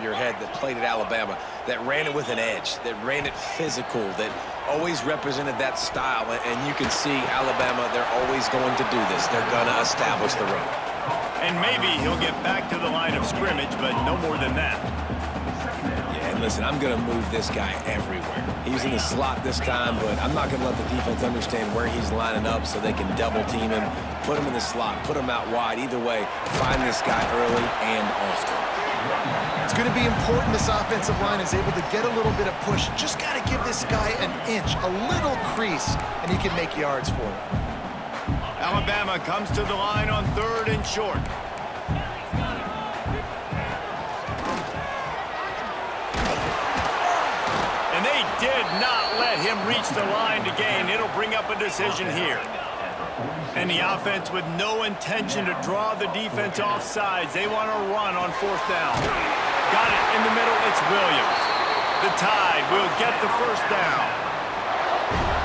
of your head that played at Alabama, that ran it with an edge, that ran it physical, that always represented that style. And you can see Alabama, they're always going to do this. They're going to establish the run. And maybe he'll get back to the line of scrimmage, but no more than that. Yeah, and listen, I'm going to move this guy everywhere. He's in the slot this time, but I'm not going to let the defense understand where he's lining up so they can double team him, put him in the slot, put him out wide. Either way, find this guy early and often. It's going to be important this offensive line is able to get a little bit of push. Just got to give this guy an inch, a little crease, and he can make yards for it. Alabama comes to the line on 3rd and short. And they did not let him reach the line to gain. It'll bring up a decision here. And the offense with no intention to draw the defense off sides. They want to run on 4th down. Got it in the middle. It's Williams. The Tide will get the 1st down.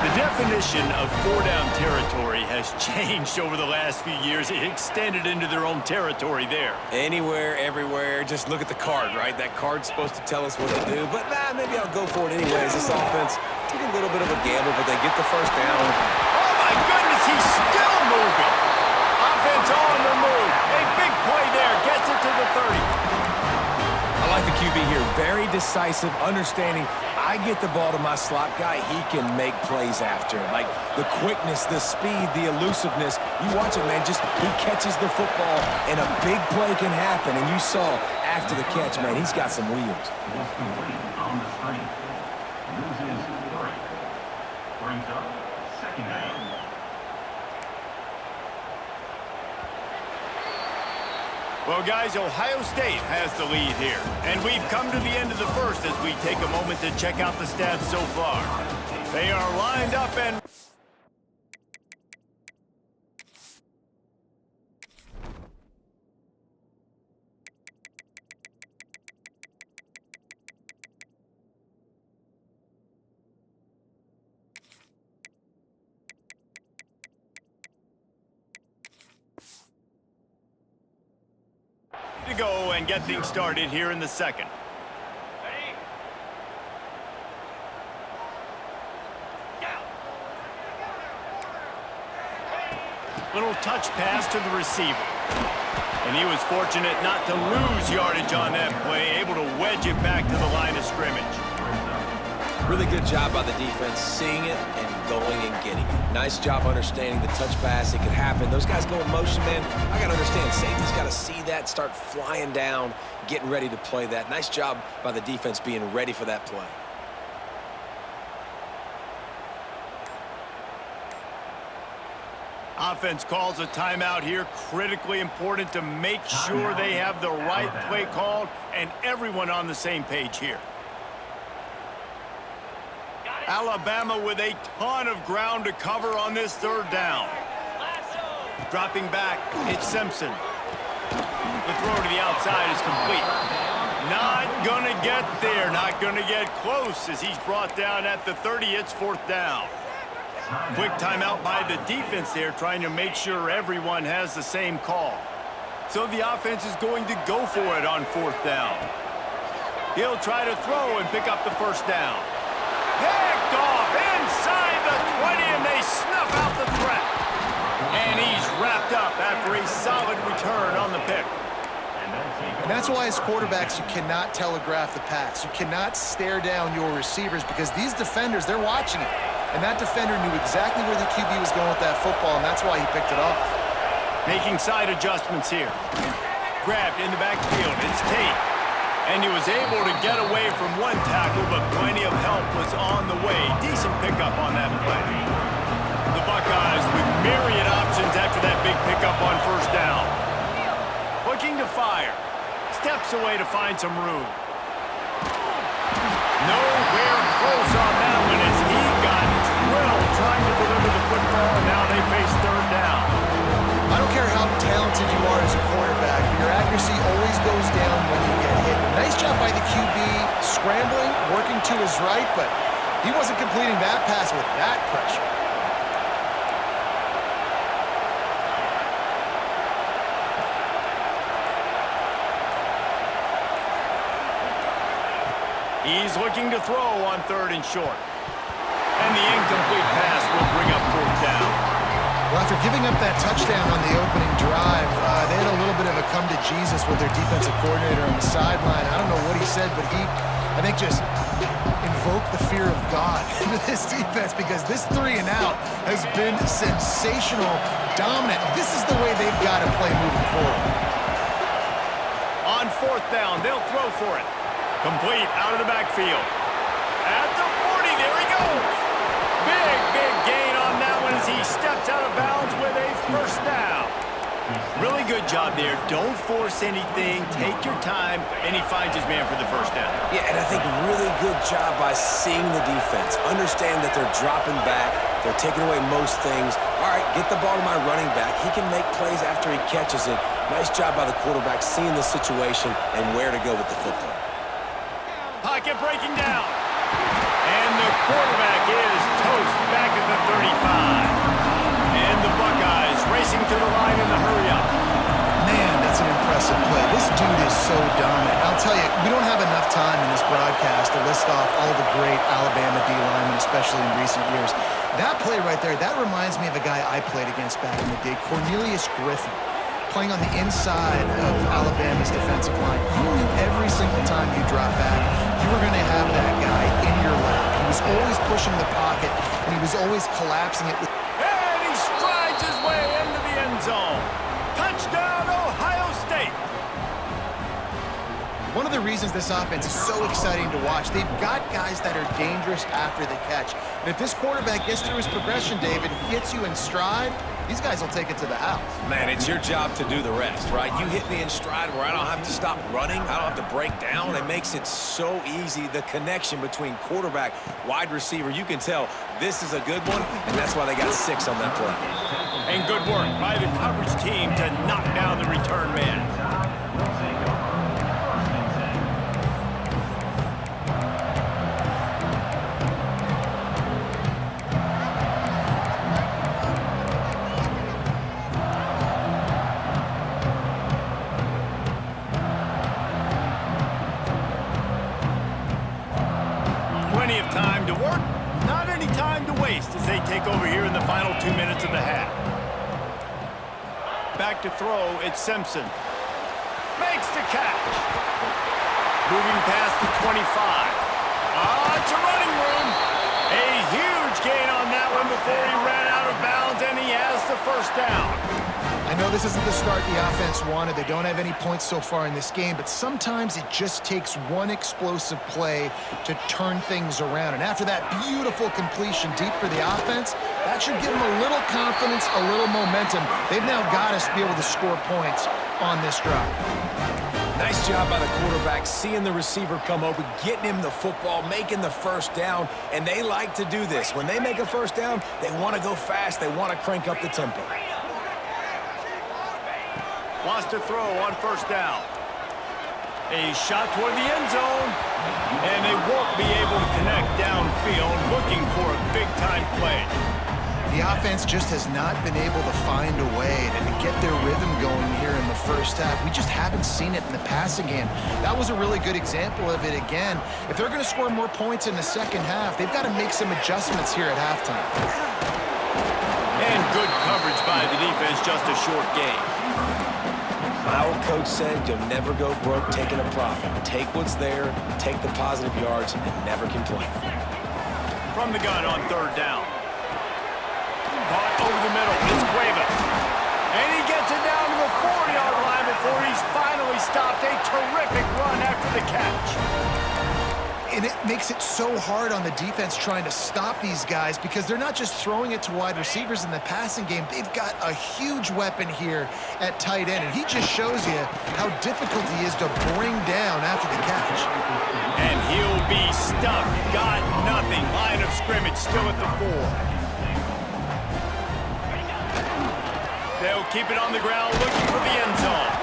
The definition of 4-down territory has changed over the last few years. It extended into their own territory there. Anywhere, everywhere, just look at the card, right? That card's supposed to tell us what to do, but maybe I'll go for it anyways. This offense took a little bit of a gamble, but they get the 1st down. Oh, my goodness, he's still moving. Offense on the move. A big play there. Gets it to the 30. I like the QB here. Very decisive, understanding. I get the ball to my slot guy, he can make plays after. Like the quickness, the speed, the elusiveness. You watch it, man, just he catches the football and a big play can happen. And you saw after the catch, man, he's got some wheels. On the screen. Loses 3. Brings up 2nd down. Well, guys, Ohio State has the lead here. And we've come to the end of the 1st as we take a moment to check out the stats so far. They are lined up and... to go and get things started here in the 2nd. Little touch pass to the receiver. And he was fortunate not to lose yardage on that play, able to wedge it back to the line of scrimmage. Really good job by the defense, seeing it and going and getting it. Nice job understanding the touch pass. It could happen. Those guys go in motion, man. I got to understand, safety's got to see that, start flying down, getting ready to play that. Nice job by the defense being ready for that play. Offense calls a timeout here. Critically important to make sure they have the right play called and everyone on the same page here. Alabama with a ton of ground to cover on this 3rd down. Dropping back, it's Simpson. The throw to the outside is complete. Not gonna get there, not gonna get close as he's brought down at the 30. It's 4th down. Quick timeout by the defense there, trying to make sure everyone has the same call. So the offense is going to go for it on 4th down. He'll try to throw and pick up the 1st down. Picked off inside the 20, and they snuff out the threat. And he's wrapped up after a solid return on the pick. And that's why as quarterbacks, you cannot telegraph the pass. You cannot stare down your receivers because these defenders, they're watching it. And that defender knew exactly where the QB was going with that football, and that's why he picked it off. Making side adjustments here. Grabbed in the backfield. It's Tate. And he was able to get away from one tackle, but plenty of help was on the way. Decent pickup on that play. The Buckeyes with myriad options after that big pickup on 1st down. Looking to fire. Steps away to find some room. Nowhere close on that one as he got drilled trying to deliver the football, and now they face 3rd down. I don't care how talented you are as a quarterback, but your accuracy always goes down when you get hit. Nice job by the QB, scrambling, working to his right, but he wasn't completing that pass with that pressure. He's looking to throw on 3rd and short. And the incomplete pass will bring up 4th down. Well, after giving up that touchdown on the opening drive, they had a little bit of a come to Jesus with their defensive coordinator on the sideline. I don't know what he said, but he, I think, just invoked the fear of God into this defense because this 3 and out has been sensational, dominant. This is the way they've got to play moving forward. On 4th down, they'll throw for it. Complete out of the backfield. At the 40, there he goes. Big gain on that one as he steps out of bounds with a 1st down. Really good job there. Don't force anything. Take your time, and he finds his man for the 1st down. Yeah, and I think really good job by seeing the defense. Understand that they're dropping back. They're taking away most things. All right, get the ball to my running back. He can make plays after he catches it. Nice job by the quarterback seeing the situation and where to go with the football. Pocket breaking down. And the quarterback is toast back at the 35. And the Buckeyes racing to the line in the hurry-up. Man, that's an impressive play. This dude is so dominant. I'll tell you, we don't have enough time in this broadcast to list off all the great Alabama D-linemen, especially in recent years. That play right there, that reminds me of a guy I played against back in the day, Cornelius Griffin, playing on the inside of Alabama's defensive line. You knew every single time you drop back, you were going to have that guy in your lap. He was always pushing the pocket, and he was always collapsing it with... And he strides his way into the end zone. Touchdown, Ohio State. One of the reasons this offense is so exciting to watch, they've got guys that are dangerous after the catch. And if this quarterback gets through his progression, David, hits you in stride, these guys will take it to the house. Man, it's your job to do the rest, right? You hit me in stride where I don't have to stop running. I don't have to break down. It makes it so easy. The connection between quarterback, wide receiver, you can tell this is a good one, and that's why they got 6 on that play. And good work by the coverage team to knock down the return man. Plenty of time to work, not any time to waste as they take over here in the final 2 minutes of the half. Back to throw, it's Simpson. Makes the catch. Moving past the 25. It's a running room. A huge gain on that one before he ran out of bounds, and he has the 1st down. I know this isn't the start the offense wanted. They don't have any points so far in this game, but sometimes it just takes one explosive play to turn things around. And after that beautiful completion deep for the offense, that should give them a little confidence, a little momentum. They've now got us to be able to score points on this drive. Nice job by the quarterback, seeing the receiver come open, getting him the football, making the 1st down, and they like to do this. When they make a 1st down, they want to go fast. They want to crank up the tempo. Wants to throw on 1st down. A shot toward the end zone, and they won't be able to connect downfield, looking for a big-time play. The offense just has not been able to find a way to get their rhythm going here in the 1st half. We just haven't seen it in the passing game. That was a really good example of it again. If they're going to score more points in the 2nd half, they've got to make some adjustments here at halftime. And good coverage by the defense, just a short gain. My old coach said you'll never go broke taking a profit. Take what's there, take the positive yards, and never complain. From the gun on 3rd down. Caught over the middle, it's Cueva. And he gets it down to the 4-yard line before he's finally stopped. A terrific run after the catch. And it makes it so hard on the defense trying to stop these guys because they're not just throwing it to wide receivers in the passing game. They've got a huge weapon here at tight end, and he just shows you how difficult he is to bring down after the catch. And he'll be stuffed. Got nothing. Line of scrimmage still at the 4. They'll keep it on the ground looking for the end zone.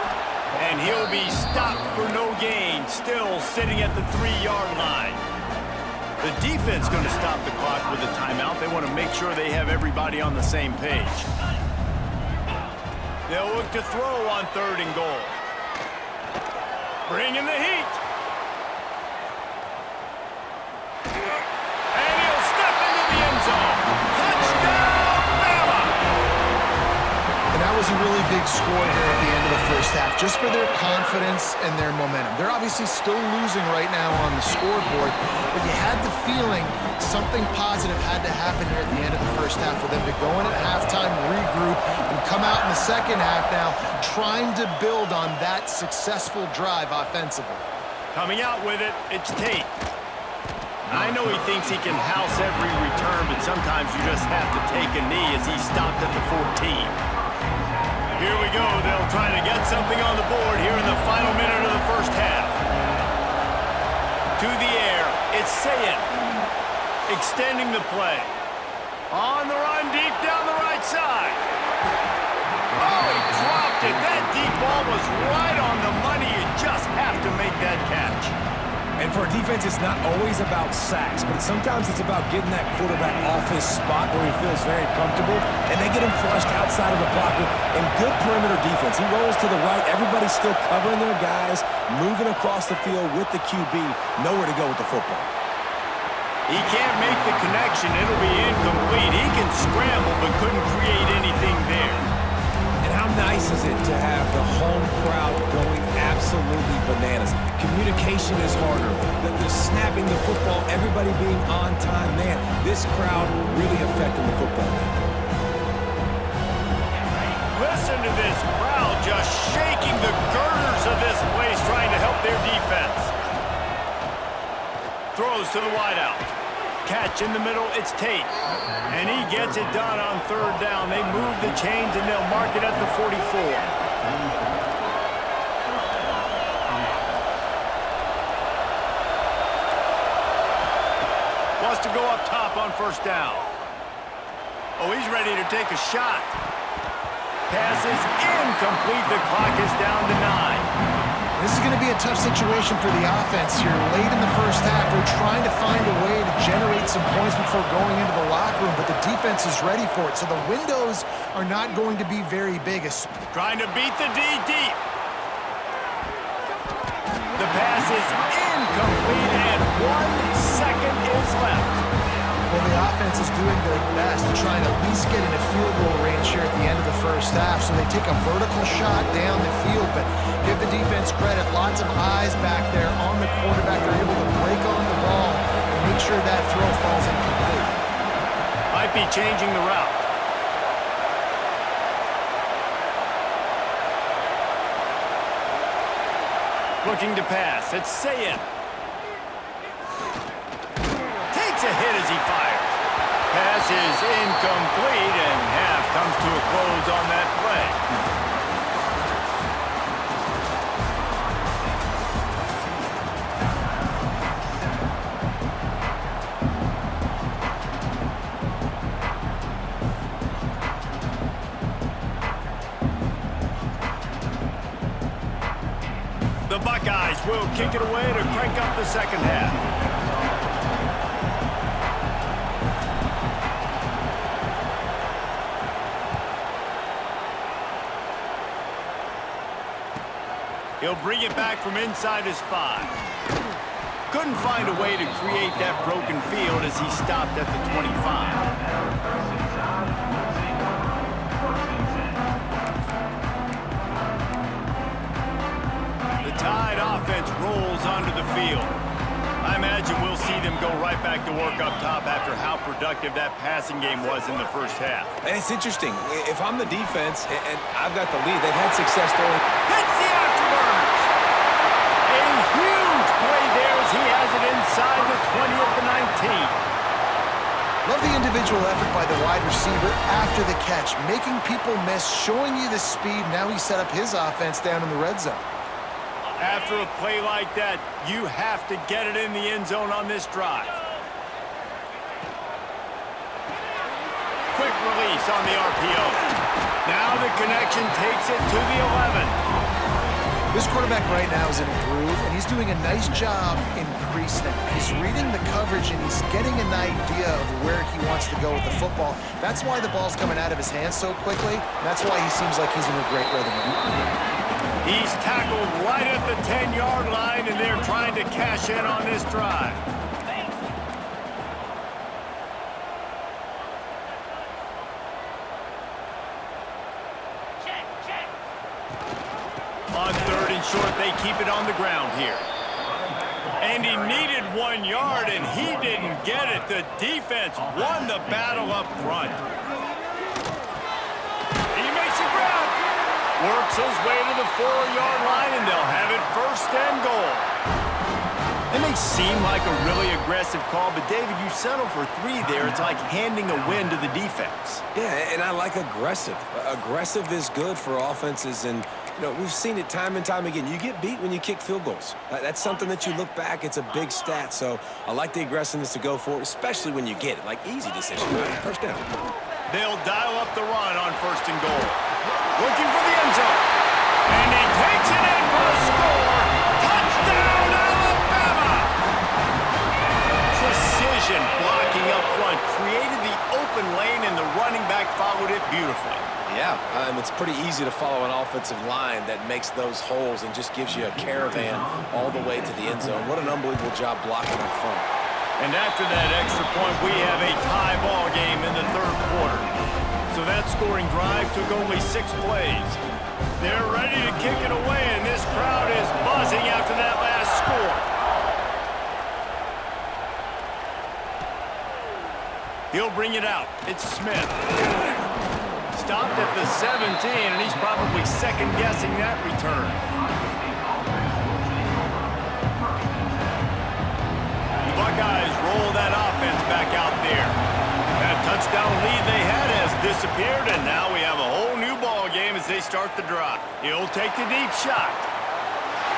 And he'll be stopped for no gain, still sitting at the 3-yard line. The defense going to stop the clock with a timeout. They want to make sure they have everybody on the same page. They'll look to throw on 3rd and goal. Bring in the heat. a really big score here at the end of the first half, just for their confidence and their momentum. They're obviously still losing right now on the scoreboard, but you had the feeling something positive had to happen here at the end of the first half for them to go in at halftime, regroup, and come out in the second half now trying to build on that successful drive offensively. Coming out with it, it's Tate. I know he thinks he can house every return, but sometimes you just have to take a knee as he stopped at the 14. Here we go. They'll try to get something on the board here in the final minute of the first half. To the air, it's Sayin. Extending the play. On the run, deep down the right side. Oh, he dropped it. That deep ball was right on the money. You just have to make that catch. And for a defense, it's not always about sacks, but sometimes it's about getting that quarterback off his spot where he feels very comfortable, and they get him flushed outside of the pocket. And good perimeter defense. He rolls to the right. Everybody's still covering their guys, moving across the field with the QB. Nowhere to go with the football. He can't make the connection. It'll be incomplete. He can scramble, but couldn't create anything there. And how nice is it to have the home crowd going absolutely bananas? Communication is harder. The snapping the football, everybody being on time. Man, this crowd really affecting the football game. Listen to this crowd just shaking the girders of this place, trying to help their defense. Throws to the wideout. Catch in the middle, it's Tate. And he gets it done on third down. They move the chains and they'll mark it at the 44. Wants to go up top on first down. Oh, he's ready to take a shot. Pass is incomplete. The clock is down to 9. This is going to be a tough situation for the offense here. Late in the first half, they're trying to find a way to generate some points before going into the locker room, but the defense is ready for it, so the windows are not going to be very big. Trying to beat the D deep. The pass is incomplete, and 1 second is left. Well, the offense is doing their best to try and at least get into field goal range here at the end of the first half. So they take a vertical shot down the field, but give the defense credit. Lots of eyes back there on the quarterback. They're able to break on the ball and make sure that throw falls incomplete. Might be changing the route. Looking to pass. It's Sayin. A hit as he fires. Pass is incomplete, and half comes to a close on that play. The Buckeyes will kick it away to crank up the second half. He'll bring it back from inside his 5. Couldn't find a way to create that broken field as he stopped at the 25. The Tide offense rolls onto the field. I imagine we'll see them go right back to work up top after how productive that passing game was in the first half. And it's interesting. If I'm the defense and I've got the lead, they've had success throwing. Hits the afterburners. A huge play there as he has it inside the 20 at the 19. Love the individual effort by the wide receiver after the catch, making people miss, showing you the speed. Now he set up his offense down in the red zone. After a play like that, you have to get it in the end zone on this drive. Quick release on the RPO. Now the connection takes it to the 11. This quarterback right now is in a groove, and he's doing a nice job in pre-snap. He's reading the coverage, and he's getting an idea of where he wants to go with the football. That's why the ball's coming out of his hands so quickly. That's why he seems like he's in a great rhythm. He's tackled right at the 10-yard line, and they're trying to cash in on this drive. they keep it on the ground here. And he needed 1 yard, and he didn't get it. The defense won the battle up front. He makes a grab. Works his way to the 4-yard line, and they'll have it 1st and goal. It may seem like a really aggressive call, but David, you settle for 3 there. It's like handing a win to the defense. Yeah, and I like aggressive. Aggressive is good for offenses, and you know, we've seen it time and time again. You get beat when you kick field goals. That's something that you look back, it's a big stat. So I like the aggressiveness to go for it, especially when you get it. Like, easy decision, right? 1st down. They'll dial up the run on 1st and goal. Looking for the end zone. And he takes it in for a score. Touchdown, Alabama! Precision blocking up front. Created the open lane, and the running back followed it beautifully. Yeah, it's pretty easy to follow an offensive line that makes those holes and just gives you a caravan all the way to the end zone. What an unbelievable job blocking up front. And after that extra point, we have a tie ball game in the 3rd quarter. So that scoring drive took only 6 plays. They're ready to kick it away, and this crowd is buzzing after that last score. He'll bring it out. It's Smith. Stopped at the 17, and he's probably second-guessing that return. The Buckeyes roll that offense back out there. That touchdown lead they had has disappeared, and now we have a whole new ball game as they start the drive. He'll take the deep shot.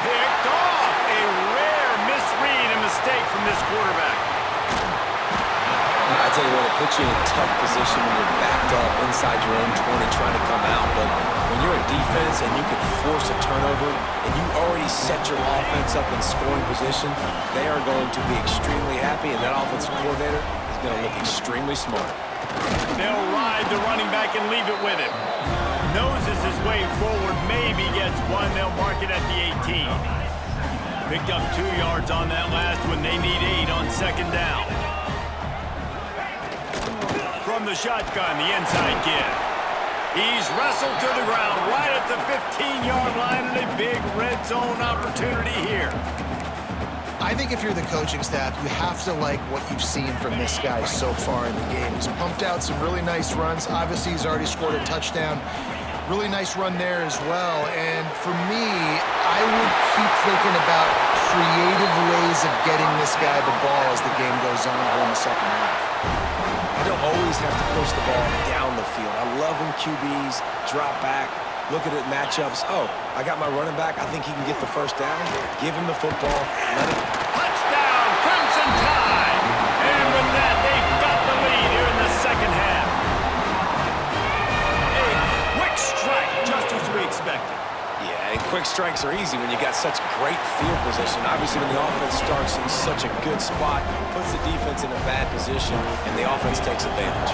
Picked off. A rare misread and mistake from this quarterback. I tell you what, it puts you in a tough position when you're backed up inside your own 20 trying to come out. But when you're a defense and you can force a turnover and you already set your offense up in scoring position, they are going to be extremely happy, and that offensive coordinator is going to look extremely smart. They'll ride the running back and leave it with him. Noses his way forward, maybe gets 1. They'll mark it at the 18. Picked up 2 yards on that last one. They need 8 on 2nd down. From the shotgun, the inside give. He's wrestled to the ground right at the 15-yard line, and a big red zone opportunity here. I think if you're the coaching staff, you have to like what you've seen from this guy so far in the game. He's pumped out some really nice runs. Obviously, he's already scored a touchdown. Really nice run there as well. And for me, I would keep thinking about creative ways of getting this guy the ball as the game goes on here in the 2nd half. You don't always have to push the ball down the field. I love when QBs drop back, look at it, matchups. Oh, I got my running back. I think he can get the 1st down. Give him the football. Let him. Touchdown, Crimson Tide! And with that, they've got the lead here in the 2nd half. A quick strike, just as we expected. Yeah, and quick strikes are easy when you got such great field position. Obviously, when the offense starts in such a good spot, puts the defense in a bad position, and the offense takes advantage.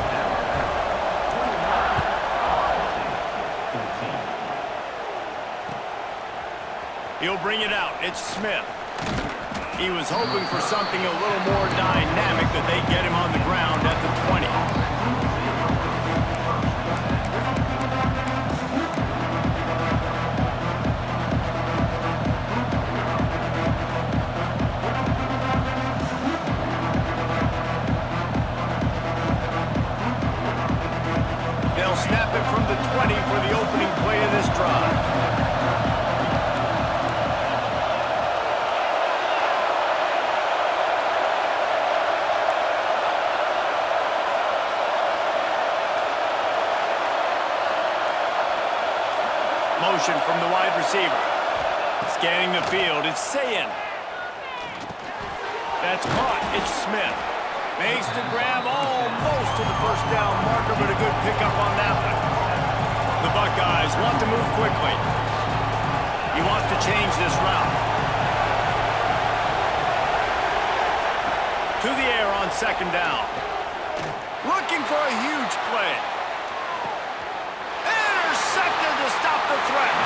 He'll bring it out. It's Smith. He was hoping for something a little more dynamic, that they get him on the ground at the 20. They'll snap it from the 20 for the opening play of this drive. Motion from the wide receiver. Scanning the field, it's Sayin. That's caught, it's Smith. Makes the grab almost to the 1st down marker, but a good pickup on that one. The Buckeyes want to move quickly. He wants to change this route. To the air on 2nd down. Looking for a huge play. Intercepted to stop the threat.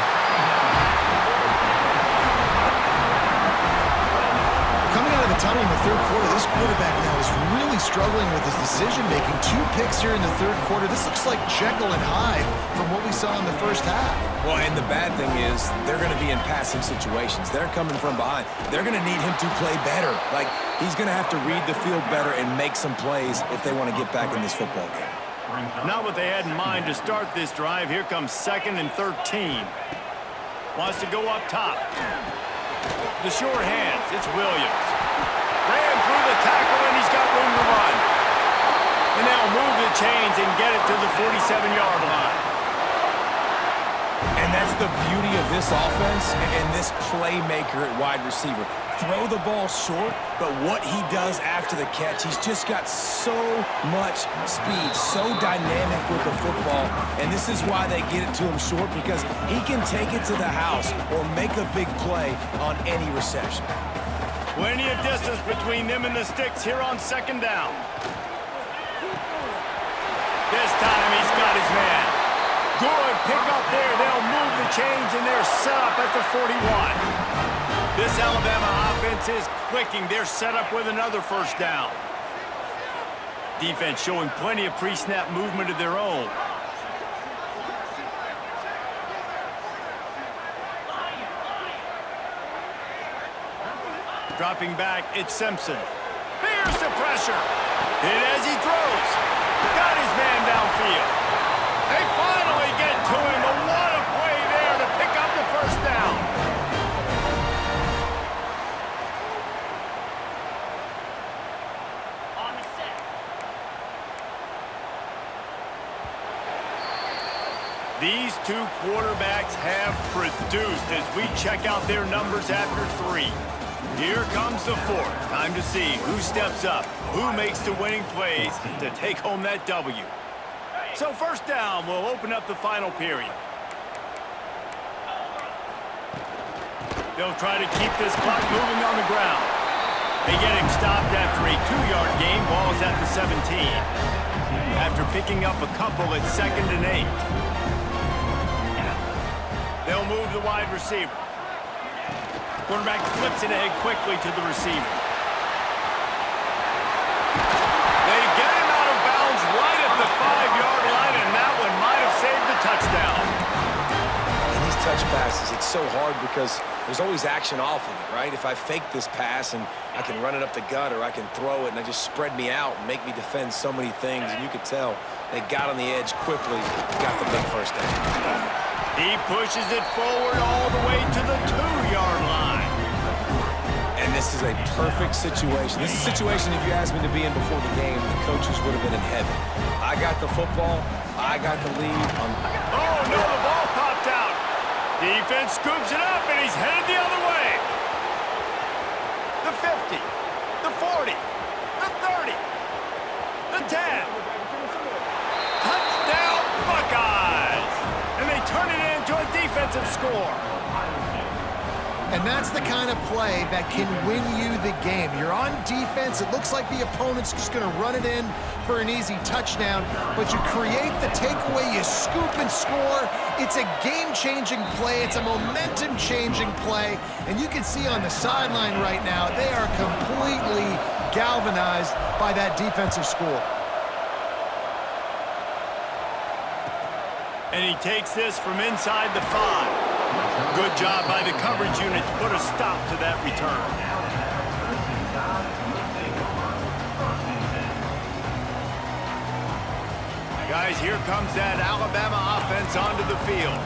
Coming out of the the tunnel in the third quarter. This quarterback now is really struggling with his decision-making. 2 picks here in the third quarter. This looks like Jekyll and Hyde from what we saw in the first half. Well, and the bad thing is they're going to be in passing situations. They're coming from behind. They're going to need him to play better. Like, he's going to have to read the field better and make some plays if they want to get back in this football game. Not what they had in mind to start this drive. Here comes 2nd and 13. Wants to go up top. The short hands. It's Williams. Ran through the tackle, and he's got room to run. And they'll move the chains and get it to the 47-yard line. And that's the beauty of this offense and this playmaker at wide receiver. Throw the ball short, but what he does after the catch, he's just got so much speed, so dynamic with the football, and this is why they get it to him short, because he can take it to the house or make a big play on any reception. Plenty of distance between them and the sticks here on 2nd down. This time he's got his man. Good pick up there. They'll move the chains, and they're set up at the 41. This Alabama offense is clicking. They're set up with another first down. Defense showing plenty of pre-snap movement of their own. Dropping back, it's Simpson. Here's the pressure. Hit as he throws. Got his man downfield. They finally get to him. But what a play there to pick up the first down. These 2 quarterbacks have produced as we check out their numbers after 3. Here comes the 4th. Time to see who steps up, who makes the winning plays to take home that W. So first down will open up the final period. They'll try to keep this clock moving on the ground. They get him stopped after a 2-yard gain. Ball's at the 17. After picking up a couple at 2nd and 8. They'll move the wide receiver. Quarterback flips it ahead quickly to the receiver. They get him out of bounds right at the 5-yard line, and that one might have saved the touchdown. And these touch passes, it's so hard because there's always action off of it, right? If I fake this pass and I can run it up the gut, or I can throw it and they just spread me out and make me defend so many things, and you could tell they got on the edge quickly, got the big first down. He pushes it forward all the way to the 2-yard line. And this is a perfect situation. This is a situation, if you asked me to be in before the game, the coaches would have been in heaven. I got the football. I got the lead. Oh, no, the ball popped out. Defense scoops it up, and he's headed the other way. The 50, the 40, the 30, the 10. Touchdown, Buckeyes. And they turn it into a defensive score. And that's the kind of play that can win you the game. You're on defense. It looks like the opponent's just going to run it in for an easy touchdown, but you create the takeaway, you scoop and score. It's a game-changing play. It's a momentum-changing play. And you can see on the sideline right now, they are completely galvanized by that defensive score. And he takes this from inside the 5. Good job by the coverage unit to put a stop to that return. Guys, here comes that Alabama offense onto the field.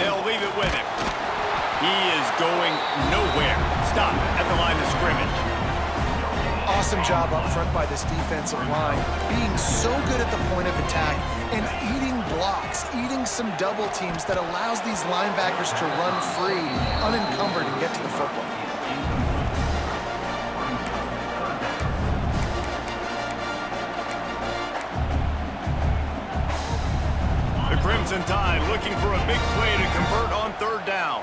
They'll leave it with him. He is going nowhere. Stop at the line of scrimmage. Awesome job up front by this defensive line, being so good at the point of attack and eating blocks, eating some double teams that allows these linebackers to run free, unencumbered, and get to the football. The Crimson Tide looking for a big play to convert on 3rd down.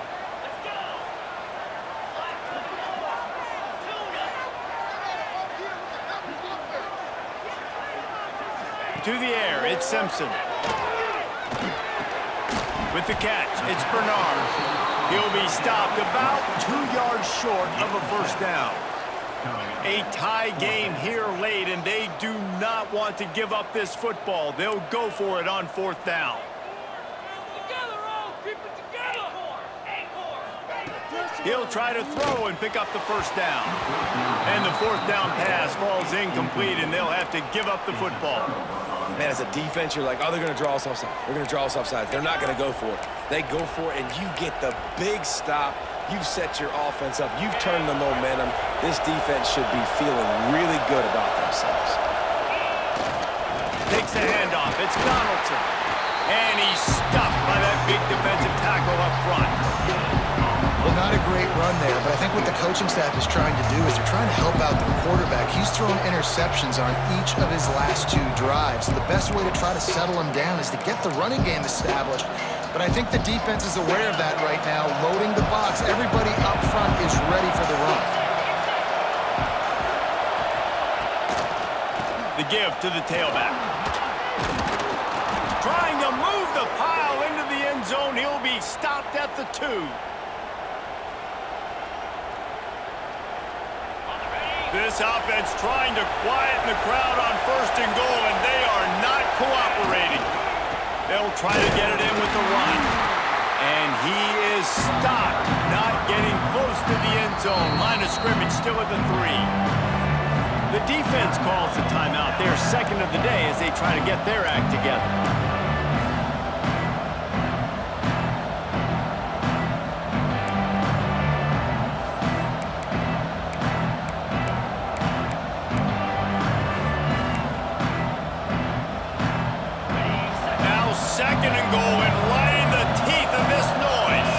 To the air, it's Simpson. With the catch, it's Bernard. He'll be stopped about 2 yards short of a first down. A tie game here late, and they do not want to give up this football. They'll go for it on fourth down. He'll try to throw and pick up the first down. And the fourth down pass falls incomplete, and they'll have to give up the football. Man, as a defense, you're like, oh, they're going to draw us offside. They're going to draw us offside. They're not going to go for it. They go for it, and you get the big stop. You've set your offense up. You've turned the momentum. This defense should be feeling really good about themselves. Takes the handoff. It's Donaldson. And he's stuffed by that big defensive tackle up front. Well, not a great run there, but I think what the coaching staff is trying to do is they're trying to help out their quarterback. He's thrown interceptions on each of his last 2 drives. So the best way to try to settle him down is to get the running game established. But I think the defense is aware of that right now, loading the box. Everybody up front is ready for the run. The give to the tailback. Trying to move the pile into the end zone. He'll be stopped at the 2. This offense trying to quieten the crowd on first and goal, and they are not cooperating. They'll try to get it in with the run. And he is stopped, not getting close to the end zone. Line of scrimmage still at the 3. The defense calls the timeout. They're second of the day as they try to get their act together. Second and goal, and right in the teeth of this noise.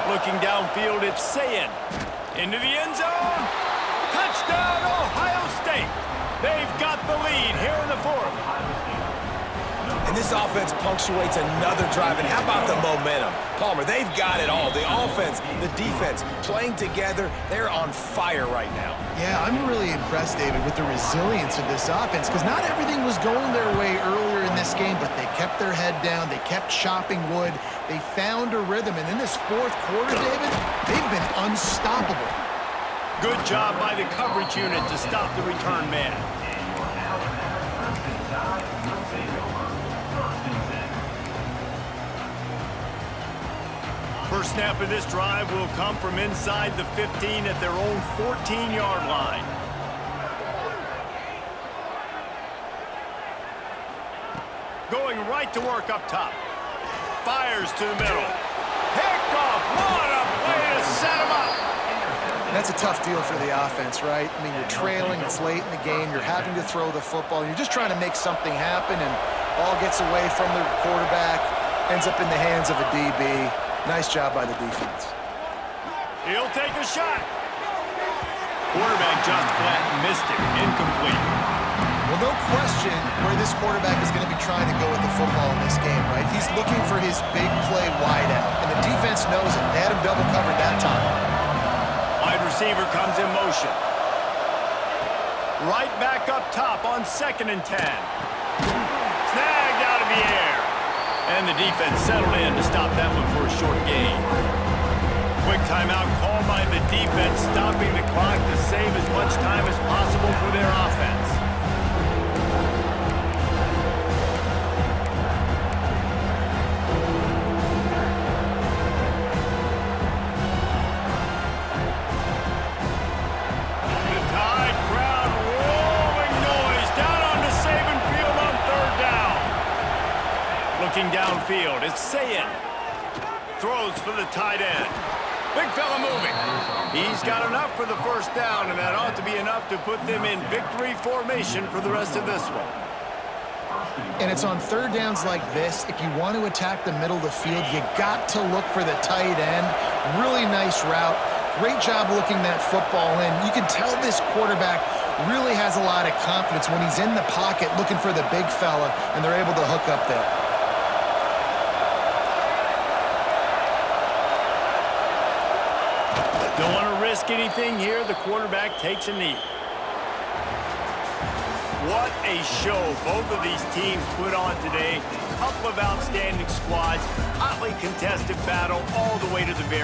Looking downfield, it's Sayin. Into the end zone. Touchdown, Ohio State. They've got the lead here in the 4th. And this offense punctuates another drive. And how about the momentum? Palmer, they've got it all. The offense, the defense, playing together. They're on fire right now. Yeah, I'm really impressed, David, with the resilience of this offense, because not everything was going their way earlier in this game, but they kept their head down. They kept chopping wood. They found a rhythm. And in this 4th quarter, David, they've been unstoppable. Good job by the coverage unit to stop the return man. First snap of this drive will come from inside the 15 at their own 14-yard line. Going right to work up top. Fires to the middle. Picked off. What a play to set him up. That's a tough deal for the offense, right? I mean, you're trailing, it's late in the game, you're having to throw the football, you're just trying to make something happen, and ball gets away from the quarterback, ends up in the hands of a DB. Nice job by the defense. He'll take a shot. Quarterback just flat missed it. Incomplete. Well, no question where this quarterback is going to be trying to go with the football in this game, right? He's looking for his big play wide out, and the defense knows it. They had him double covered that time. Wide receiver comes in motion. Right back up top on 2nd and 10. Snagged out of the air. And the defense settled in to stop that one for a short gain. Quick timeout called by the defense, stopping the clock to save as much time as possible for their offense. The Tide crowd rolling noise down onto Saban Field on 3rd down. Looking downfield, it's Sayin. Throws for the tight end. Big fella moving. He's got enough for the first down, and that ought to be enough to put them in victory formation for the rest of this one. And it's on 3rd downs like this, if you want to attack the middle of the field, you got to look for the tight end. Really nice route. Great job looking that football in. You can tell this quarterback really has a lot of confidence when he's in the pocket looking for the big fella, and they're able to hook up there. Don't want to risk anything here. The quarterback takes a knee. What a show both of these teams put on today. Couple of outstanding squads. Hotly contested battle all the way to the very